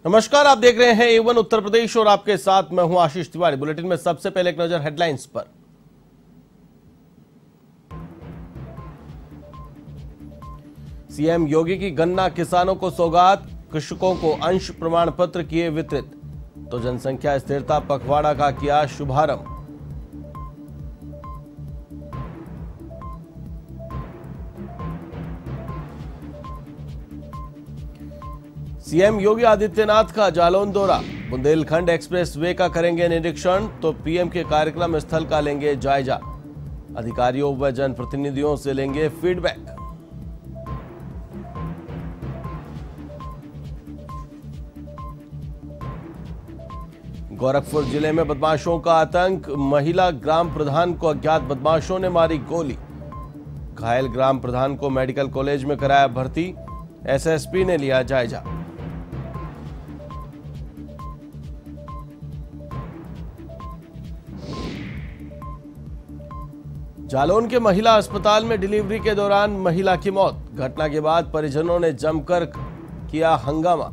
नमस्कार, आप देख रहे हैं A1 उत्तर प्रदेश और आपके साथ मैं हूं आशीष तिवारी। बुलेटिन में सबसे पहले एक नजर हेडलाइंस पर। सीएम योगी की गन्ना किसानों को सौगात, कृषकों को अंश प्रमाण पत्र किए वितरित। तो जनसंख्या स्थिरता पखवाड़ा का किया शुभारंभ। सीएम योगी आदित्यनाथ का जालौन दौरा, बुंदेलखंड एक्सप्रेस वे का करेंगे निरीक्षण, तो पीएम के कार्यक्रम स्थल का लेंगे जायजा। अधिकारियों व जनप्रतिनिधियों से लेंगे फीडबैक। गोरखपुर जिले में बदमाशों का आतंक, महिला ग्राम प्रधान को अज्ञात बदमाशों ने मारी गोली। घायल ग्राम प्रधान को मेडिकल कॉलेज में कराया भर्ती, एसएसपी ने लिया जायजा। जालौन के महिला अस्पताल में डिलीवरी के दौरान महिला की मौत। घटना के बाद परिजनों ने जमकर किया हंगामा।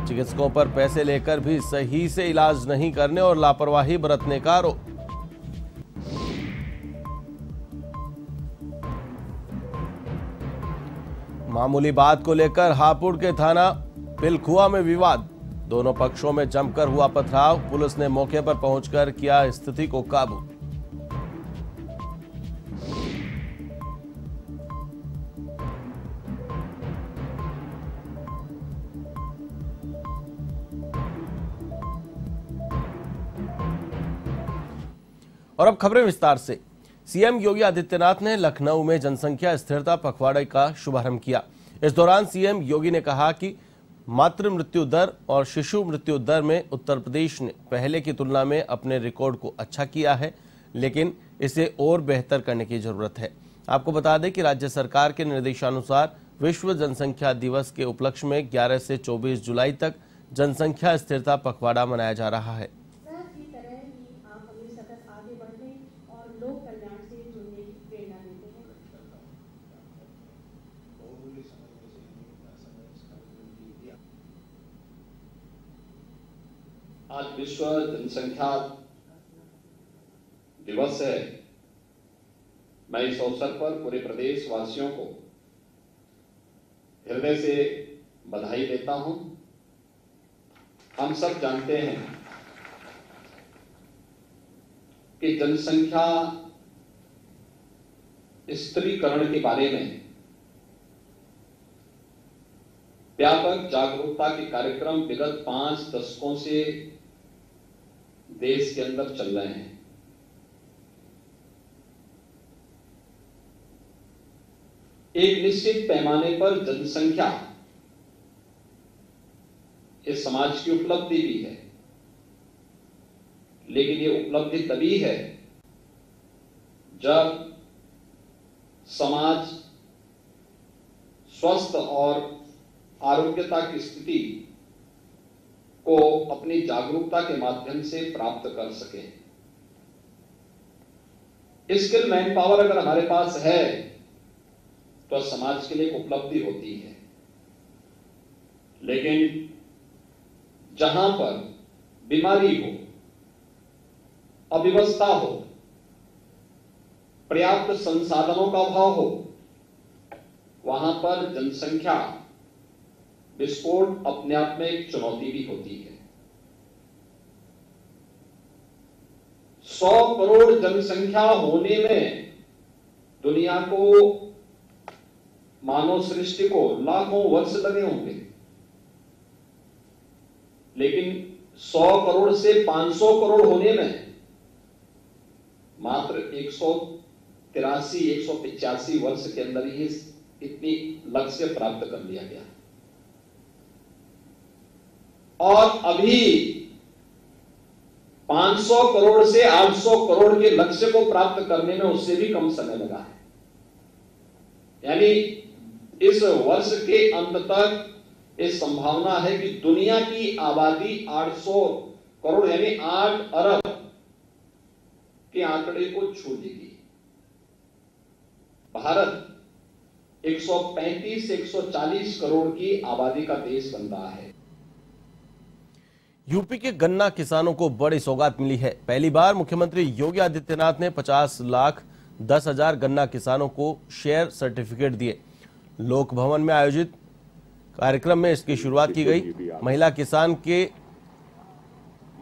चिकित्सकों पर पैसे लेकर भी सही से इलाज नहीं करने और लापरवाही बरतने का आरोप। मामूली बात को लेकर हापुड़ के थाना पिलखुआ में विवाद। दोनों पक्षों में जमकर हुआ पथराव। पुलिस ने मौके पर पहुंचकर किया स्थिति को काबू। और अब खबरें विस्तार से। सीएम योगी आदित्यनाथ ने लखनऊ में जनसंख्या स्थिरता पखवाड़े का शुभारंभ किया। इस दौरान सीएम योगी ने कहा कि मातृ मृत्यु दर और शिशु मृत्यु दर में उत्तर प्रदेश ने पहले की तुलना में अपने रिकॉर्ड को अच्छा किया है, लेकिन इसे और बेहतर करने की जरूरत है। आपको बता दें कि राज्य सरकार के निर्देशानुसार विश्व जनसंख्या दिवस के उपलक्ष्य में 11 से 24 जुलाई तक जनसंख्या स्थिरता पखवाड़ा मनाया जा रहा है। आज विश्व जनसंख्या दिवस है। मैं इस अवसर पर पूरे प्रदेश वासियों को हृदय से बधाई देता हूं। हम सब जानते हैं कि जनसंख्या स्त्रीकरण के बारे में व्यापक जागरूकता के कार्यक्रम विगत 5 दशकों से देश के अंदर चल रहे हैं। एक निश्चित पैमाने पर जनसंख्या इस समाज की उपलब्धि भी है, लेकिन ये उपलब्धि तभी है जब समाज स्वस्थ और आरोग्यता की स्थिति को अपनी जागरूकता के माध्यम से प्राप्त कर सके। स्किल मैन पावर अगर हमारे पास है तो समाज के लिए उपलब्धि होती है, लेकिन जहां पर बीमारी हो, अव्यवस्था हो, पर्याप्त संसाधनों का अभाव हो, वहां पर जनसंख्या विस्फोट अपने आप में एक चुनौती भी होती है। 100 करोड़ जनसंख्या होने में दुनिया को, मानव सृष्टि को लाखों वर्ष लगे होंगे, लेकिन 100 करोड़ से 500 करोड़ होने में मात्र 183 185 वर्ष के अंदर ही इतनी लक्ष्य प्राप्त कर लिया गया। और अभी 500 करोड़ से 800 करोड़ के लक्ष्य को प्राप्त करने में उससे भी कम समय लगा है। यानी इस वर्ष के अंत तक ये संभावना है कि दुनिया की आबादी 800 करोड़ यानी 8 अरब के आंकड़े को छू लेगी। भारत 135 से 140 करोड़ की आबादी का देश बन रहा है। यूपी के गन्ना किसानों को बड़ी सौगात मिली है। पहली बार मुख्यमंत्री योगी आदित्यनाथ ने 50,10,000 गन्ना किसानों को शेयर सर्टिफिकेट दिए। लोक भवन में आयोजित कार्यक्रम में इसकी शुरुआत की गई। महिला किसान के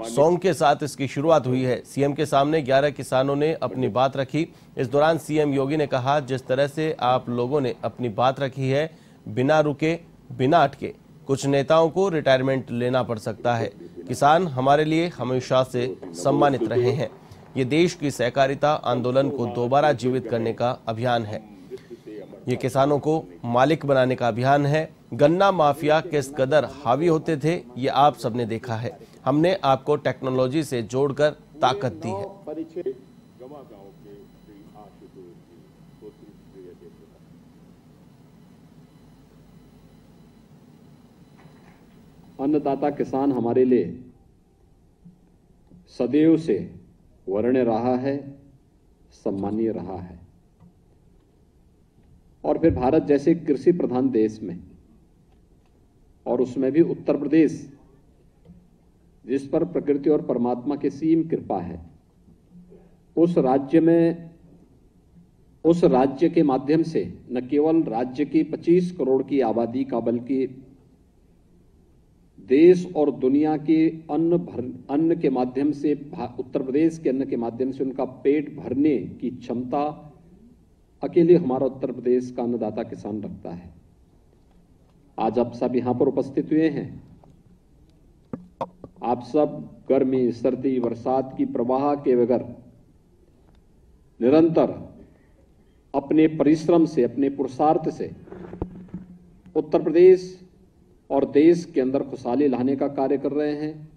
सॉन्ग के साथ इसकी शुरुआत हुई है। सीएम के सामने 11 किसानों ने अपनी बात रखी। इस दौरान सीएम योगी ने कहा, जिस तरह से आप लोगों ने अपनी बात रखी है, बिना रुके बिना अटके, कुछ नेताओं को रिटायरमेंट लेना पड़ सकता है। किसान हमारे लिए हमेशा से सम्मानित रहे हैं। ये देश की सहकारिता आंदोलन को दोबारा जीवित करने का अभियान है। ये किसानों को मालिक बनाने का अभियान है। गन्ना माफिया किस कदर हावी होते थे, ये आप सबने देखा है। हमने आपको टेक्नोलॉजी से जोड़कर ताकत दी है। अन्नदाता किसान हमारे लिए सदैव से वरीय रहा है, सम्मानीय रहा है। और फिर भारत जैसे कृषि प्रधान देश में, और उसमें भी उत्तर प्रदेश, जिस पर प्रकृति और परमात्मा की सीम कृपा है, उस राज्य के माध्यम से न केवल राज्य की 25 करोड़ की आबादी का, बल्कि देश और दुनिया के अन्न के माध्यम से, उत्तर प्रदेश के अन्न के माध्यम से उनका पेट भरने की क्षमता अकेले हमारा उत्तर प्रदेश का अन्नदाता किसान रखता है। आज आप सब यहां पर उपस्थित हुए हैं। आप सब गर्मी, सर्दी, बरसात की प्रवाह के बगैर निरंतर अपने परिश्रम से, अपने पुरुषार्थ से उत्तर प्रदेश और देश के अंदर खुशहाली लाने का कार्य कर रहे हैं।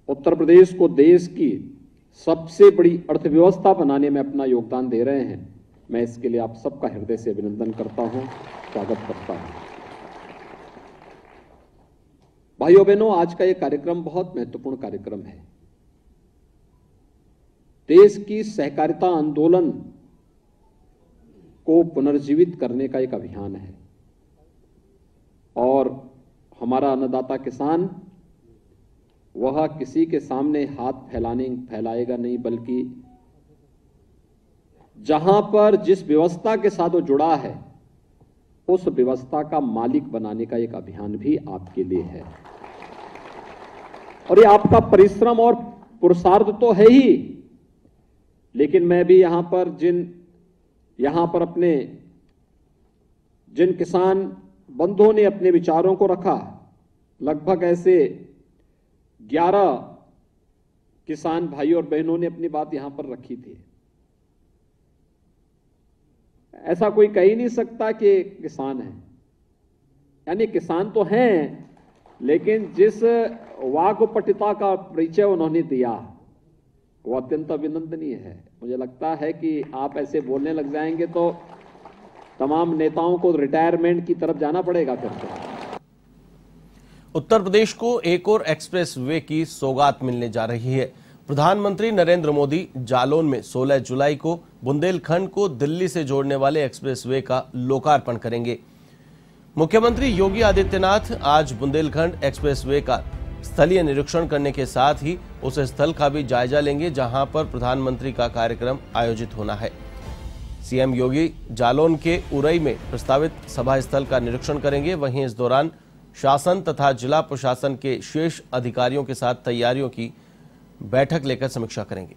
उत्तर प्रदेश को देश की सबसे बड़ी अर्थव्यवस्था बनाने में अपना योगदान दे रहे हैं। मैं इसके लिए आप सबका हृदय से अभिनंदन करता हूं, स्वागत करता हूं। भाइयों बहनों, आज का यह कार्यक्रम बहुत महत्वपूर्ण कार्यक्रम है। देश की सहकारिता आंदोलन को पुनर्जीवित करने का एक अभियान है। और हमारा अन्नदाता किसान वह किसी के सामने हाथ फैलाएगा नहीं, बल्कि जहां पर जिस व्यवस्था के साथ वो जुड़ा है, उस व्यवस्था का मालिक बनाने का एक अभियान भी आपके लिए है। और ये आपका परिश्रम और पुरुषार्थ तो है ही, लेकिन मैं भी यहां पर अपने जिन किसान बंधुओं ने अपने विचारों को रखा, लगभग ऐसे 11 किसान भाई और बहनों ने अपनी बात यहां पर रखी थी। ऐसा कोई कह ही नहीं सकता कि किसान है, यानी किसान तो हैं, लेकिन जिस वाक्पटुता का परिचय उन्होंने दिया वो अत्यंत अभिनंदनीय है। मुझे लगता है कि आप ऐसे बोलने लग जाएंगे तो तमाम नेताओं को रिटायरमेंट की तरफ जाना पड़ेगा। फिर से उत्तर प्रदेश को एक और एक्सप्रेस वे की सौगात मिलने जा रही है। प्रधानमंत्री नरेंद्र मोदी जालौन में 16 जुलाई को बुंदेलखंड को दिल्ली से जोड़ने वाले एक्सप्रेस वे का लोकार्पण करेंगे। मुख्यमंत्री योगी आदित्यनाथ आज बुंदेलखंड एक्सप्रेस वे का स्थलीय निरीक्षण करने के साथ ही उस स्थल का भी जायजा लेंगे जहां पर प्रधानमंत्री का कार्यक्रम आयोजित होना है। सीएम योगी जालौन के उरई में प्रस्तावित सभा स्थल का निरीक्षण करेंगे। वहीं इस दौरान शासन तथा जिला प्रशासन के शीर्ष अधिकारियों के साथ तैयारियों की बैठक लेकर समीक्षा करेंगे।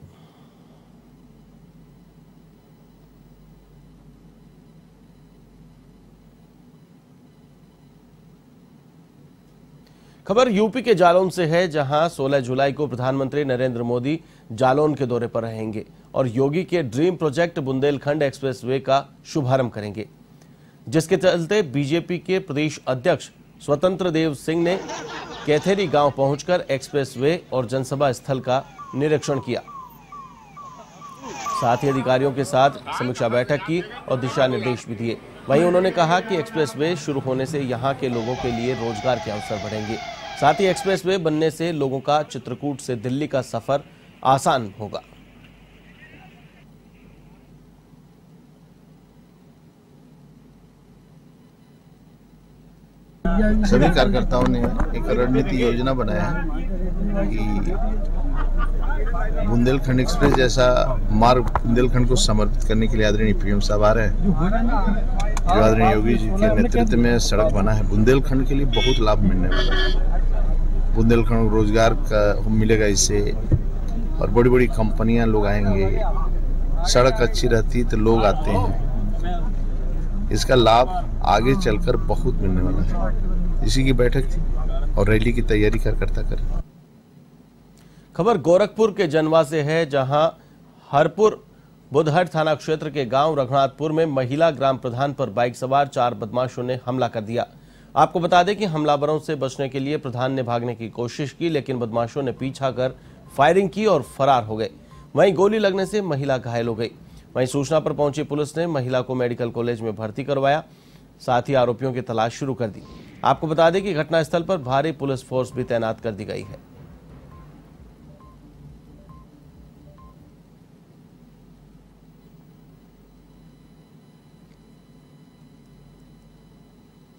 खबर यूपी के जालौन से है, जहां 16 जुलाई को प्रधानमंत्री नरेंद्र मोदी जालौन के दौरे पर रहेंगे और योगी के ड्रीम प्रोजेक्ट बुंदेलखंड एक्सप्रेसवे का शुभारंभ करेंगे, जिसके चलते बीजेपी के प्रदेश अध्यक्ष स्वतंत्र देव सिंह ने कैथेरी गांव पहुंचकर एक्सप्रेसवे और जनसभा स्थल का निरीक्षण किया। साथ ही अधिकारियों के साथ समीक्षा बैठक की और दिशा निर्देश भी दिए। वहीं उन्होंने कहा कि एक्सप्रेसवे शुरू होने से यहां के लोगों के लिए रोजगार के अवसर बढ़ेंगे। साथ ही एक्सप्रेसवे बनने से लोगों का चित्रकूट से दिल्ली का सफर आसान होगा। सभी कार्यकर्ताओं ने एक रणनीति योजना बनाया है कि बुंदेलखंड एक्सप्रेस जैसा मार्ग बुंदेलखंड को समर्पित करने के लिए आदरणीय पीएम साहब आ रहे हैं। जो आदरणीय योगी जी के नेतृत्व में सड़क बना है, बुंदेलखंड के लिए बहुत लाभ मिलने वाला है। बुंदेलखंड को रोजगार का मिलेगा इससे, और बड़ी बड़ी कंपनियां लोग आएंगे। सड़क अच्छी रहती तो लोग आते हैं, इसका लाभ आगे चलकर बहुत मिलने वाला है। इसी की बैठक थी और रैली की तैयारी करता कर। खबर गोरखपुर के जनवा से है, जहां हरपुर बुधहट थाना क्षेत्र के गांव रघुनाथपुर में महिला ग्राम प्रधान पर बाइक सवार 4 बदमाशों ने हमला कर दिया। आपको बता दें कि हमलावरों से बचने के लिए प्रधान ने भागने की कोशिश की, लेकिन बदमाशों ने पीछा कर फायरिंग की और फरार हो गए। वहीं गोली लगने से महिला घायल हो गई। वहीं सूचना पर पहुंची पुलिस ने महिला को मेडिकल कॉलेज में भर्ती करवाया, साथ ही आरोपियों की तलाश शुरू कर दी। आपको बता दें कि घटनास्थल पर भारी पुलिस फोर्स भी तैनात कर दी गई है।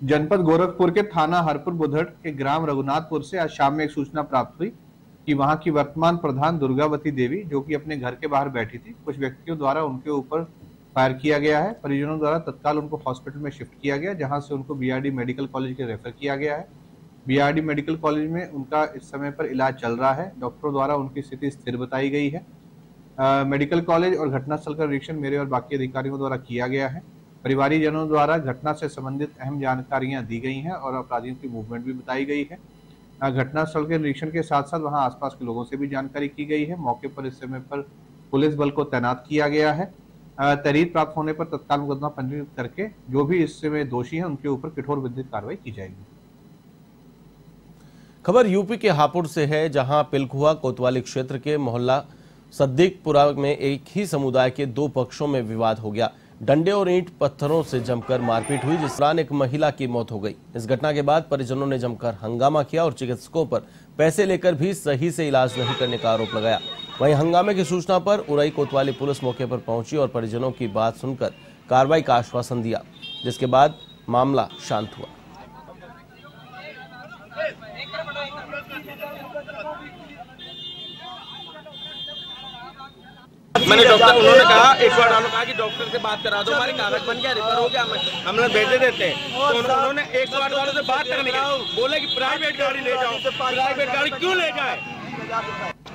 जनपद गोरखपुर के थाना हरपुर बुधट के ग्राम रघुनाथपुर से आज शाम में एक सूचना प्राप्त हुई कि वहां की वर्तमान प्रधान दुर्गावती देवी, जो कि अपने घर के बाहर बैठी थी, कुछ व्यक्तियों द्वारा उनके ऊपर फायर किया गया है। परिजनों द्वारा तत्काल उनको हॉस्पिटल में शिफ्ट किया गया, जहां से उनको बीआरडी मेडिकल कॉलेज के रेफर किया गया है। बीआरडी मेडिकल कॉलेज में उनका इस समय पर इलाज चल रहा है। डॉक्टरों द्वारा उनकी स्थिति स्थिर बताई गई है। मेडिकल कॉलेज और घटनास्थल का निरीक्षण मेरे और बाकी अधिकारियों द्वारा किया गया है। परिवारीजनों द्वारा घटना से संबंधित अहम जानकारियां दी गई हैं और अपराधियों की मूवमेंट भी बताई गई है। घटनास्थल के निरीक्षण के साथ साथ वहां आसपास के लोगों से भी जानकारी की गई है। मौके पर इस समय पर पुलिस बल को तैनात किया गया है। तहरीर प्राप्त होने पर तत्काल मुकदमा पंजीकृत करके जो भी इस समय दोषी हैं उनके ऊपर कठोर विधिक कार्रवाई की जाएगी। खबर यूपी के हापुड़ से है, जहां पिलखुआ कोतवाली क्षेत्र के मोहल्ला सद्दीकपुरा में एक ही समुदाय के 2 पक्षों में विवाद हो गया। डंडे और ईंट पत्थरों से जमकर मारपीट हुई, जिस दौरान एक महिला की मौत हो गई। इस घटना के बाद परिजनों ने जमकर हंगामा किया और चिकित्सकों पर पैसे लेकर भी सही से इलाज नहीं करने का आरोप लगाया। वहीं हंगामे की सूचना पर उरई कोतवाली पुलिस मौके पर पहुंची और परिजनों की बात सुनकर कार्रवाई का आश्वासन दिया, जिसके बाद मामला शांत हुआ। मैंने डॉक्टर, उन्होंने कहा एक बार कहा कि डॉक्टर से बात करा दो, हमारे कागज बन गया, रिफर हो गया, हम लोग भेजे देते हैं। तो उन्होंने एक बार वालों से बात करने के बोले कि प्राइवेट गाड़ी ले जाओ। प्राइवेट गाड़ी क्यों ले जाए?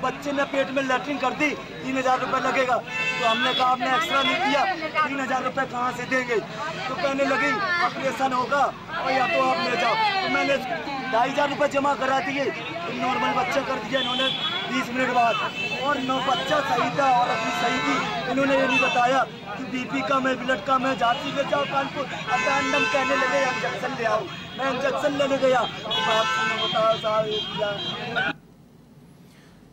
बच्चे ने पेट में लैट्रिन कर दी, 3000 रुपए लगेगा। तो हमने कहा आपने एक्स्ट्रा नहीं किया, 3000 रुपए कहाँ से देंगे? तो कहने लगी ऑपरेशन होगा और या तो आप ले जाओ। तो मैंने 2500 रुपए जमा करा दिए, नॉर्मल बच्चा कर दिया इन्होंने 20 मिनट बाद। और बच्चा सही था और अभी सही थी। इन्होंने ये नहीं बताया कि बीपी कम है, ब्लड कम है, जांच ले जाओ कानपुर। अटैंडम कहने लगे इंजेक्शन ले आओ। मैं इंजेक्शन लेने गया, बताया साहब।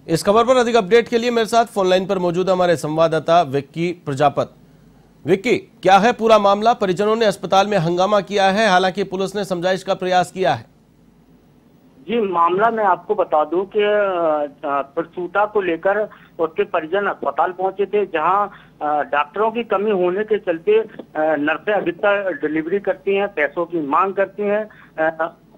इस खबर पर अधिक अपडेट के लिए मेरे साथ फोन लाइन पर मौजूद हमारे संवाददाता विक्की प्रजापत। विक्की, क्या है पूरा मामला? परिजनों ने अस्पताल में हंगामा किया है, हालांकि पुलिस ने समझाइश का प्रयास किया है। जी, मामला मैं आपको बता दूं कि प्रसूता को लेकर उसके परिजन अस्पताल पहुंचे थे, जहां डॉक्टरों की कमी होने के चलते नर्सें अधिकतर डिलीवरी करती हैं, पैसों की मांग करती हैं।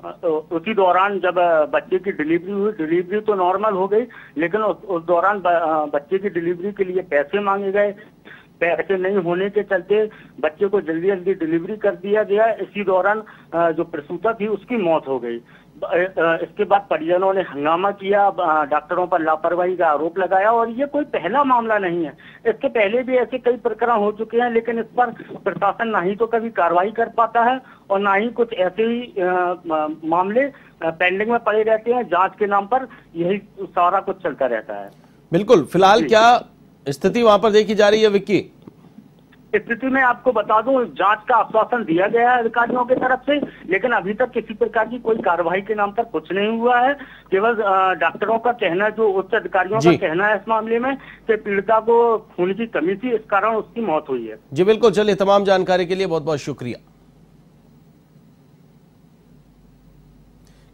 उसी दौरान जब बच्चे की डिलीवरी हुई, डिलीवरी तो नॉर्मल हो गई, लेकिन उस दौरान बच्चे की डिलीवरी के लिए पैसे मांगे गए। पैसे नहीं होने के चलते बच्चे को जल्दी जल्दी डिलीवरी कर दिया गया। इसी दौरान जो प्रसूता थी उसकी मौत हो गई। इसके बाद परिजनों ने हंगामा किया, डॉक्टरों पर लापरवाही का आरोप लगाया। और ये कोई पहला मामला नहीं है, इसके पहले भी ऐसे कई प्रकरण हो चुके हैं, लेकिन इस पर प्रशासन ना ही तो कभी कार्रवाई कर पाता है और ना ही कुछ ऐसे ही मामले पेंडिंग में पड़े रहते हैं। जांच के नाम पर यही सारा कुछ चलता रहता है। बिल्कुल, फिलहाल क्या स्थिति वहां पर देखी जा रही है विक्की? स्थिति में आपको बता दूं, जांच का आश्वासन दिया गया है अधिकारियों की तरफ से, लेकिन अभी तक किसी प्रकार की कोई कार्रवाई के नाम पर कुछ नहीं हुआ है। केवल डॉक्टरों का कहना, जो उच्च अधिकारियों का कहना है इस मामले में कि पीड़िता को खून की कमी थी, इस कारण उसकी मौत हुई है। जी बिल्कुल, चलिए, तमाम जानकारी के लिए बहुत बहुत शुक्रिया।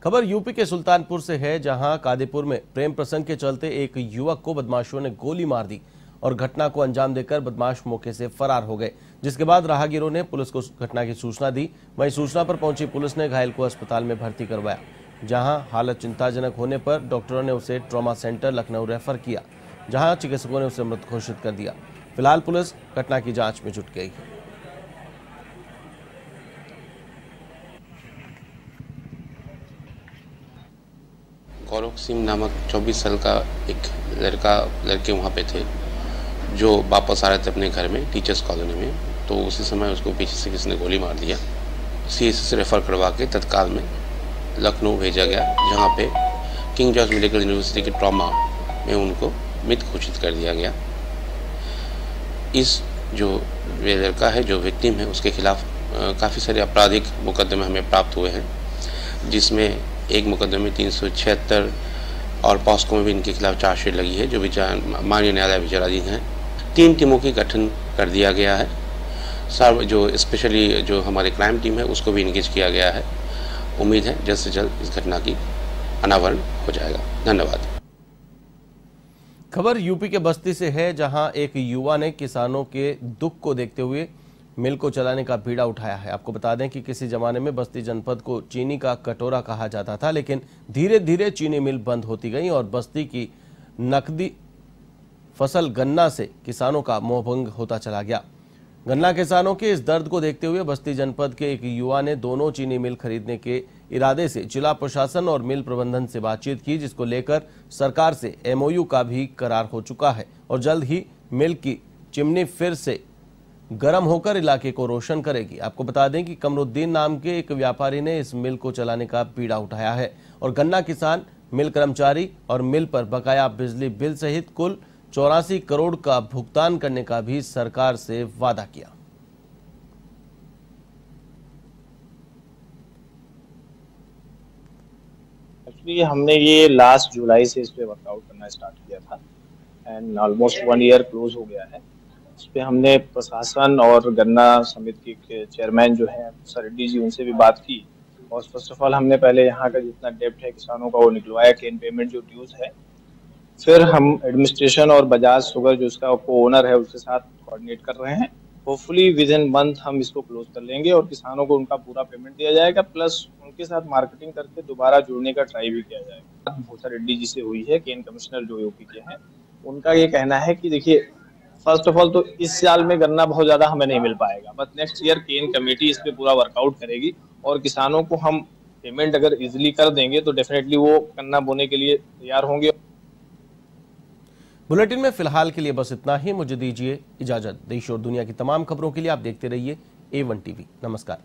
खबर यूपी के सुल्तानपुर से है, जहां कादीपुर में प्रेम प्रसंग के चलते एक युवक को बदमाशों ने गोली मार दी और घटना को अंजाम देकर बदमाश मौके से फरार हो गए, जिसके बाद राहगीरों ने पुलिस को घटना की सूचना दी। वहीं सूचना पर पहुंची पुलिस ने घायल को अस्पताल में भर्ती करवाया। जहां हालत चिंताजनक होने पर डॉक्टरों ने उसे ट्रॉमा सेंटर लखनऊ रेफर किया, जहां चिकित्सकों ने उसे मृत घोषित कर दिया। फिलहाल पुलिस घटना की जांच में जुट गई है। गौरव सिंह नामक 24 साल का एक लड़के वहाँ पे थे जो वापस आ रहे थे अपने घर में टीचर्स कॉलोनी में। तो उसी समय उसको पीछे से किसी ने गोली मार दिया। सीएचसी से रेफर करवा के तत्काल में लखनऊ भेजा गया, जहाँ पे किंग जॉर्ज मेडिकल यूनिवर्सिटी के ट्रॉमा में उनको मृत घोषित कर दिया गया। इस जो ये लड़का है जो विक्टिम है उसके खिलाफ काफ़ी सारे आपराधिक मुकदमे हमें प्राप्त हुए हैं, जिसमें एक मुकदमे में 376 और पॉस्को में भी इनके खिलाफ चार्जशीट लगी है, जो माननीय न्यायालय विचाराधीन है। 3 टीमों की गठन कर दिया गया है। जो स्पेशली जो हमारी क्राइम टीम है उसको भी इंगेज किया गया है। उम्मीद है जल्द से जल्द इस घटना की अनावरण हो जाएगा। धन्यवाद। खबर यूपी के बस्ती से है, जहां एक युवा ने किसानों के दुख को देखते हुए मिल को चलाने का बीड़ा उठाया है। आपको बता दें कि किसी जमाने में बस्ती जनपद को चीनी का कटोरा कहा जाता था, लेकिन धीरे धीरे चीनी मिल बंद होती गई और बस्ती की नकदी फसल गन्ना से किसानों का मोहभंग होता चला गया। गन्ना किसानों के इस दर्द को देखते हुए बस्ती जनपद के एक युवा ने दोनों चीनी मिल खरीदने के इरादे से जिला प्रशासन और मिल प्रबंधन से बातचीत की, जिसको लेकर सरकार से एमओयू का भी करार हो चुका है और जल्द ही मिल की चिमनी फिर से गर्म होकर इलाके को रोशन करेगी। आपको बता दें कि कमरुद्दीन नाम के एक व्यापारी ने इस मिल को चलाने का बीड़ा उठाया है और गन्ना किसान, मिल कर्मचारी और मिल पर बकाया बिजली बिल सहित कुल 84 करोड़ का भुगतान करने का भी सरकार से वादा किया। एक्चुअली हमने ये लास्ट जुलाई से इस पे वर्कआउट करना स्टार्ट किया था एंड ऑलमोस्ट 1 ईयर क्लोज हो गया है। इस पे हमने प्रशासन और गन्ना समिति के चेयरमैन जो है सर रेड्डी जी, उनसे भी बात की और फर्स्ट ऑफ ऑल हमने पहले यहाँ का जितना डेब्ट है किसानों का वो निकलवाया, केन पेमेंट जो ड्यूज है। फिर हम एडमिनिस्ट्रेशन और बजाज शुगर जो उसका ओनर है उसके साथ कोऑर्डिनेट कर रहे हैं। होपफुली विद इन मंथ हम इसको क्लोज कर लेंगे और किसानों को उनका पूरा पेमेंट दिया जाएगा, प्लस उनके साथ मार्केटिंग करके दोबारा जुड़ने का ट्राई भी किया जाएगा। भूसा रेड्डी जी से हुई है, केन कमिश्नर जो यूपी के हैं, उनका ये कहना है कि देखिए फर्स्ट ऑफ ऑल तो इस साल में गन्ना बहुत ज्यादा हमें नहीं मिल पाएगा, but next year cane committee इस पे पूरा वर्कआउट करेगी और किसानों को हम पेमेंट अगर इजिली कर देंगे तो डेफिनेटली वो गन्ना बोने के लिए तैयार होंगे। बुलेटिन में फिलहाल के लिए बस इतना ही। मुझे दीजिए इजाजत। देश और दुनिया की तमाम खबरों के लिए आप देखते रहिए A1 TV। नमस्कार।